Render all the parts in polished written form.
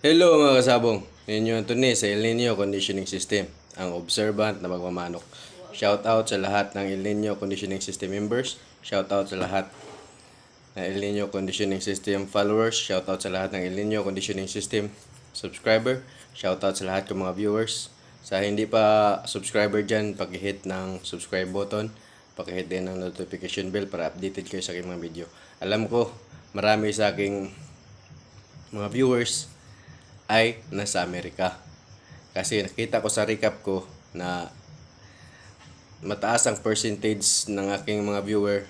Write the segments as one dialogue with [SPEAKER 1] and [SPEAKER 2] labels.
[SPEAKER 1] Hello mga kasabong, ninyo Anthony sa El Nino Conditioning System, ang observant na magmamanok. Shout out sa lahat ng El Nino Conditioning System members, shout out sa lahat ng El Nino Conditioning System followers, shout out sa lahat ng El Nino Conditioning System subscriber, shout out sa lahat ng mga viewers. Sa hindi pa subscriber dyan, pag-hit ng subscribe button, pag-hit din ng notification bell para updated kayo sa aking mga video. Alam ko, marami sa aking mga viewers ay nasa Amerika. Kasi nakita ko sa recap ko na mataas ang percentage ng aking mga viewer.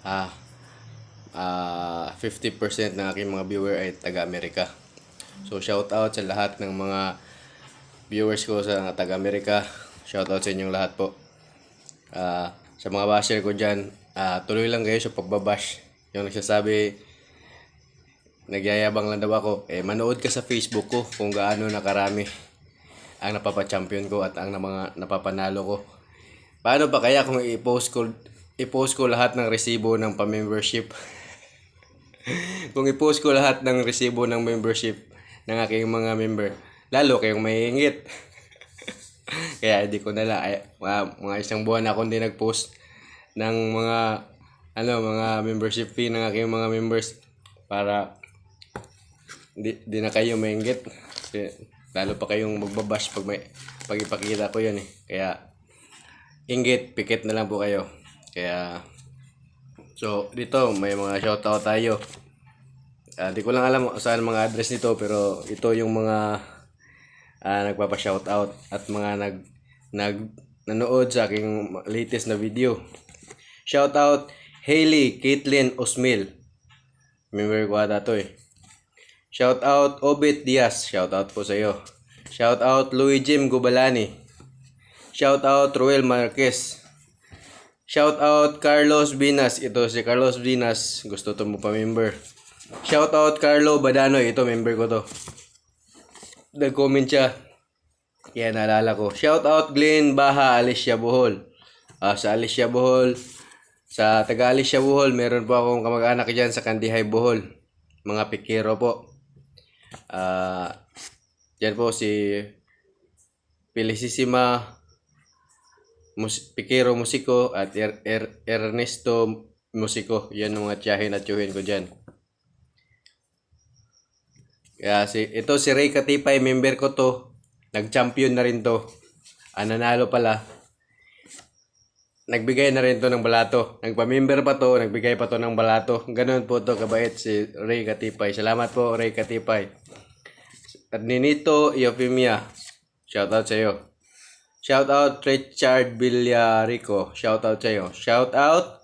[SPEAKER 1] 50% ng aking mga viewer ay taga-Amerika. So shout out sa lahat ng mga viewers ko sa taga-Amerika. Shout out sa inyong lahat po. Sa mga basher ko dyan, tuloy lang kayo sa pagbabash. Yung nagsasabi, nagyayabang lang daw ako. Manood ka sa Facebook ko kung gaano nakarami ang napapa-champion ko at ang mga napapanalo ko. Paano pa kaya kung i-post ko lahat ng resibo ng pa-membership? Kung i-post ko lahat ng resibo ng membership ng aking mga member, lalo kayong maiingit. Kaya hindi ko na lang, mga isang buwan ako hindi nag-post ng mga membership fee ng aking mga members para di na kayo mainggit. Kasi lalo pa kayong magbabash pag ipakita ko yun eh. Kaya inggit, pikit na lang po kayo. Kaya so dito may mga shoutout tayo. Di ko lang alam saan mga address nito, pero ito yung mga nagpapa-shoutout at mga nanood sa aking latest na video. Shoutout Hailey Caitlin Osmil. Member ko ata to eh. Shout out Obit Diaz, shout out po sa iyo. Shout out Louis Jim Gubalani. Shout out Ruel Marquez. Shout out Carlos Binas, ito si Carlos Binas, gusto to mo pa member. Shout out Carlo Badanoy, ito member ko to. Nag-comment siya. Kaya naalala ko. Shout out Glenn Baha, Alicia Bohol. Sa Alicia Bohol, sa taga Alicia Bohol, meron po akong kamag-anak diyan sa Kandihay Bohol. Mga pikero po. Yan po si Felicissima Pikero Musiko at Ernesto Musiko. Yan ang mga tiyahin at tiyuhin ko dyan. Kaya ito si Ray Katipay, member ko to. Nag-champion na rin to. Nanalo pala. Nagbigay na rin to ng balato. Nagpa-member pa to, nagbigay pa to ng balato. Ganun po to kabait si Ray Katipay. Salamat po Ray Katipay. At Ninito Iofimia, shout out sa iyo. Shout out Richard Villarico, shout out sa iyo. Shout out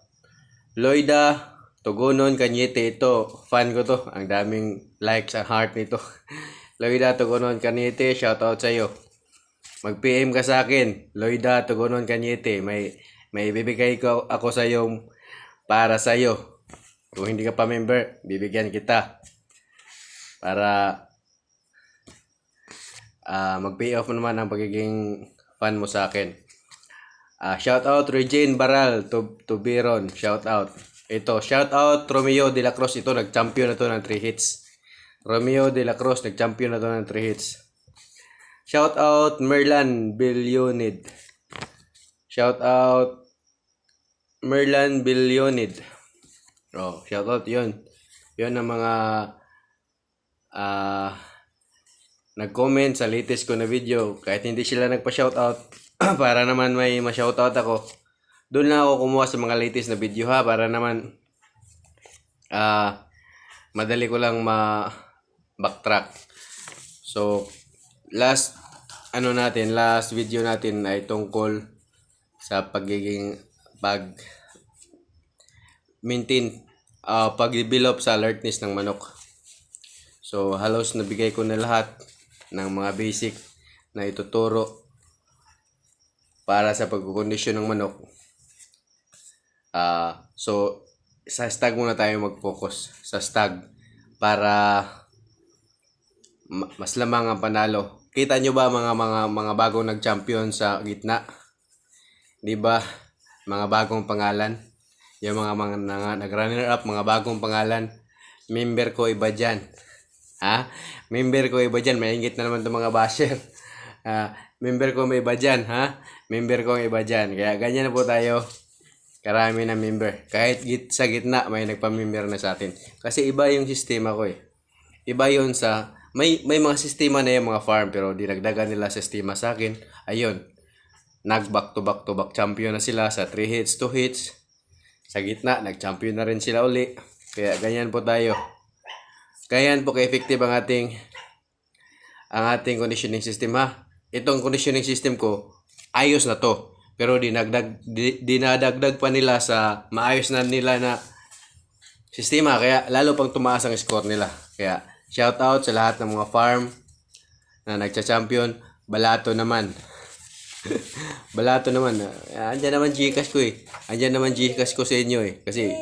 [SPEAKER 1] Loida Tugunon Kanyete, ito fan ko to. Ang daming likes and heart nito. Loida Tugunon Kanyete, shout out sa iyo. Mag-PM ka sa akin, Loida Tugunon Kanyete. May bibigay ko ako sa iyo para sa iyo. Kung hindi ka pa member, bibigyan kita. Para mag-pay off naman ang pagiging fan mo sa akin. Shout out Regine Baral to Biron, shout out. Ito, shout out Romeo De La Cruz, ito nag-champion na to ng 3 hits. Romeo De La Cruz nag-champion na to ng 3 hits. Shout out Merlan Billionid. Shout out Merlan Billionid. Shout out 'yon. 'Yon ang mga nag-comment sa latest ko na video. Kahit hindi sila nagpa-shoutout, para naman may ma-shoutout ako, doon lang ako kumuha sa mga latest na video ha, para naman madali ko lang backtrack. So last video natin ay tungkol sa maintain pag-develop sa alertness ng manok. So halos nabigay ko na lahat ng mga basic na ituturo para sa pagkukondisyon ng manok. So sa stag muna tayo mag-focus. Sa stag para mas lamang ang panalo. Kita nyo ba mga bagong nag-champion sa gitna? 'Di ba? Mga bagong pangalan. Yung mga nag-runner up, mga bagong pangalan. Member ko iba diyan. Ha? Member ko iba dyan. Maingit na naman itong mga basher. Member ko may iba dyan, ha? Member ko iba dyan. Kaya ganyan na po tayo. Karami na member. Kahit sa gitna, may nagpa-member na sa atin. Kasi iba yung sistema ko eh. Iba yun sa... May mga sistema na yung mga farm pero dinagdagan nila sistema sa akin. Ayun. Nag back to back champion na sila sa 3 hits, 2 hits. Sa gitna, nag-champion na rin sila uli. Kaya ganyan po tayo. Ganyan po ka-effective ang ating conditioning system ha. Itong conditioning system ko, ayos na to. Pero dinadagdag pa nila sa maayos na nila na sistema. Kaya lalo pang tumaas ang score nila. Kaya shout out sa lahat ng mga farm na nagcha-champion. Balato naman. Balato naman. Andyan naman Gcash ko eh. Andyan naman Gcash ko sa inyo eh. Kasi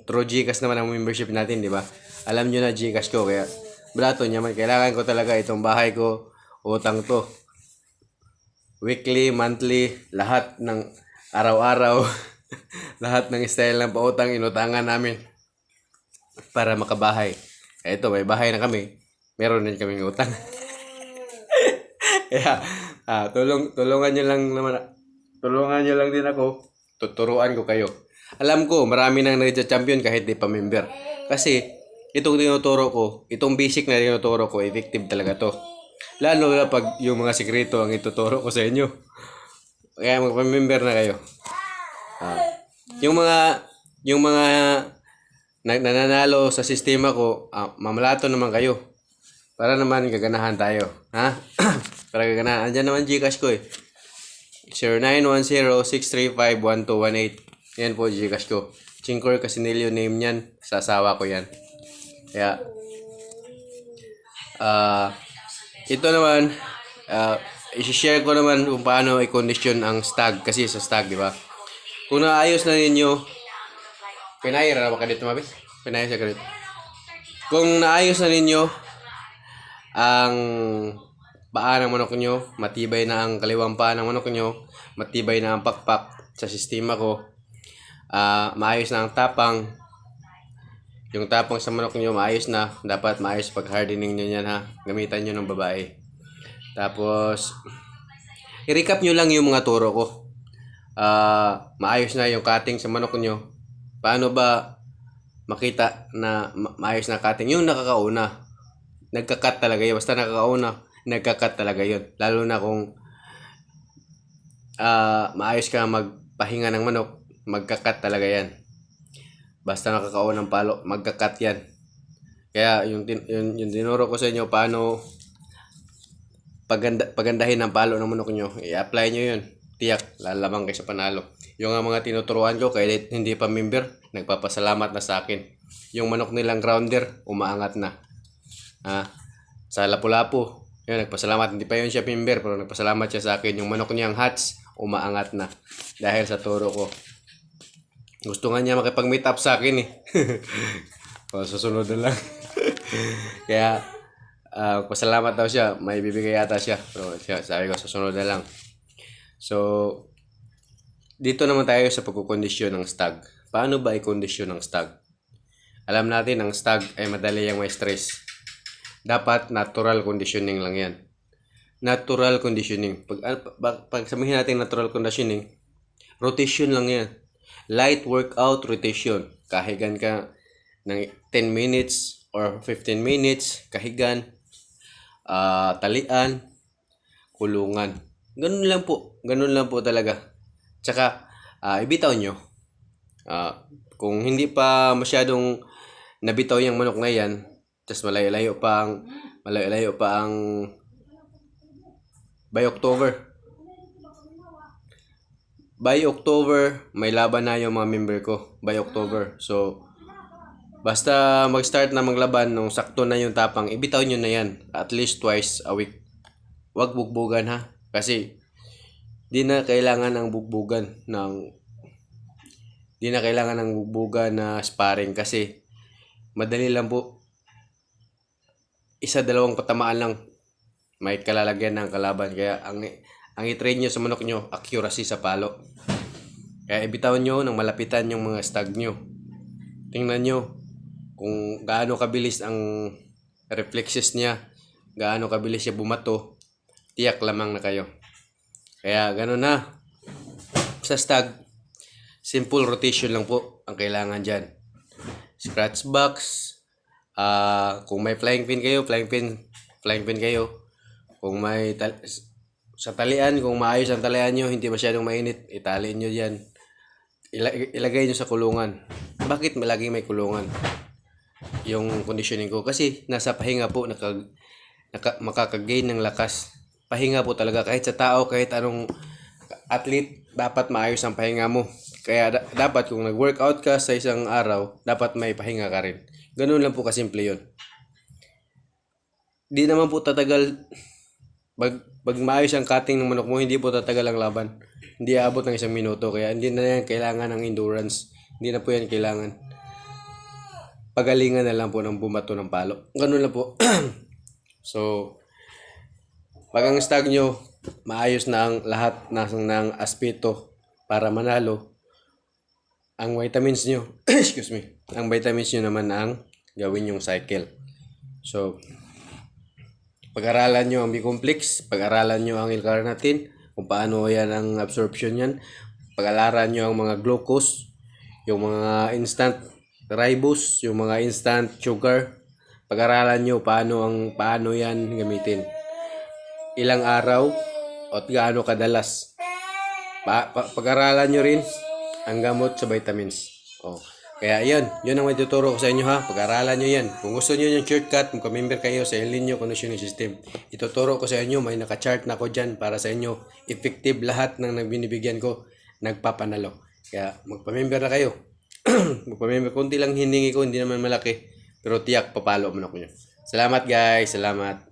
[SPEAKER 1] through Gcash naman ang membership natin, di ba? Alam nyo na Gcash ko. Kaya balato naman. Kailangan ko talaga itong bahay ko. Utang to. Weekly, monthly, lahat ng araw-araw, lahat ng style ng pautang inutangan namin para makabahay. Ito, may bahay na kami. Meron din kaming utang. Kaya, tulungan nyo lang naman. Tulungan nyo lang din ako. Tuturuan ko kayo. Alam ko, marami nang nag-champion kahit di pa member. Kasi, itong tinuturo ko, itong basic na tinuturo ko, effective talaga to. Lalo na pag yung mga sikreto ang ituturo ko sa inyo. Kaya magpa-member na kayo. Yung mga nananalo sa sistema ko, mamalato naman kayo. Para naman gaganahan tayo. Ha? Para gaganahan. Andyan naman Gcash ko eh. 0910-635-1218. Yan po Gcash ko. Chinkor Casinillo name niyan. Sa asawa ko yan. Kaya, ito naman, i-share ko naman kung paano i-condition ang stag. Kasi sa stag, di ba? Kung naayos na ninyo, pinayar na ba ka dito, mabis? Pinayar siya ka dito. Kung naayos na ninyo, ang paa ng manok nyo, matibay na ang kaliwang paa ng manok nyo, matibay na ang pakpak sa sistema ko, maayos na ang tapang, yung tapang sa manok nyo maayos na. Dapat maayos pag hardening nyo yan ha. Gamitan nyo ng babae. Tapos, i-recap nyo lang yung mga turo ko. Maayos na yung cutting sa manok nyo. Paano ba makita na maayos na cutting? Yung nakakauna. Nagka-cut talaga yun. Basta nakakauna, nagka-cut talaga yun. Lalo na kung maayos ka magpahinga ng manok, magka-cut talaga yan. Basta nakakaon ng palo, magka-cut yan. Kaya yung dinuro ko sa inyo, paano pagandahin ng palo ng manok nyo, i-apply nyo yun. Tiyak, lalamang kayo sa panalo. Yung mga tinuturuan ko, kahit hindi pa member, nagpapasalamat na sa akin. Yung manok nilang grounder, umaangat na. Sa Lapu-Lapu, yun, nagpasalamat. Hindi pa yun siya member, pero nagpasalamat siya sa akin. Yung manok niyang hats, umaangat na. Dahil sa turo ko. Gusto nga niya makipag-meet up sa akin eh. Susunod na lang. Kaya, pasalamat daw siya. May bibigay yata siya. Pero sabi ko, susunod na lang. So, dito naman tayo sa pagkukondisyon ng stag. Paano ba i-kondisyon ng stag? Alam natin, ang stag ay madali yung may stress. Dapat natural conditioning lang yan. Natural conditioning. Pag sabihin natin natural conditioning, rotation lang yan. Light workout rotation. Kahigan ka ng 10 minutes or 15 minutes. Kahigan. Talian. Kulungan. Ganun lang po. Ganun lang po talaga. Tsaka, ibitaw nyo. Kung hindi pa masyadong nabitaw yung manok na yan, tas malayo-layo pa ang by October, may laban na yung mga member ko. By October. So, basta mag-start na maglaban nung sakto na yung tapang, ibitaw nyo na yan. At least twice a week. Huwag bugbugan ha. Kasi, di na kailangan ng bugbugan na sparring kasi madali lang po. 1-2 patamaan lang may kalalagyan ng kalaban. Kaya ang i-train nyo sa manok nyo, accuracy sa palo. Kaya ibitaw nyo nang malapitan yung mga stag nyo. Tingnan nyo kung gaano kabilis ang reflexes niya, gaano kabilis siya bumato, tiyak lamang na kayo. Kaya gano'n na. Sa stag, simple rotation lang po ang kailangan dyan. Scratch box, kung may flying pin kayo, flying pin kayo. Kung may sa talian, kung maayos ang talian nyo, hindi masyadong mainit, italiin nyo yan. Ilagay nyo sa kulungan. Bakit laging may kulungan? Yung conditioning ko. Kasi nasa pahinga po, makakagain ng lakas. Pahinga po talaga. Kahit sa tao, kahit anong athlete, dapat maayos ang pahinga mo. Kaya dapat kung nag-workout ka sa isang araw, dapat may pahinga ka rin. Ganun lang po kasimple yun. Di naman po tatagal, pag maayos ang cutting ng manok mo, hindi po tatagal ang laban. Hindi aabot ng 1 minuto. Kaya hindi na yan kailangan ng endurance. Hindi na po yan kailangan. Pagalingan na lang po ng bumato ng palo. Ganun lang po. So, pag ang stag nyo, maayos na ang lahat ng aspeto para manalo, ang vitamins nyo, excuse me, ang vitamins nyo naman ang gawin yung cycle. So, pag-aralan nyo ang B-complex, pag-aralan nyo ang L-carnitine, kung paano yan ang absorption yan, pag-aralan nyo ang mga glucose, yung mga instant ribose, yung mga instant sugar, pag-aralan nyo paano yan gamitin. Ilang araw at gaano kadalas. Pag-aralan nyo rin ang gamot sa vitamins. Kaya yun ang matuturo ko sa inyo ha. Pag-aralan nyo yan. Kung gusto nyo yung shortcut, magka-member kayo sa El Nino Conditioning System. Ituturo ko sa inyo, may naka-chart na ko dyan para sa inyo. Effective lahat ng binibigyan ko, nagpapanalo. Kaya magpa-member na kayo. Magpa-member, konti lang hiningi ko, hindi naman malaki. Pero tiyak, papalo man ako nyo. Salamat guys, salamat.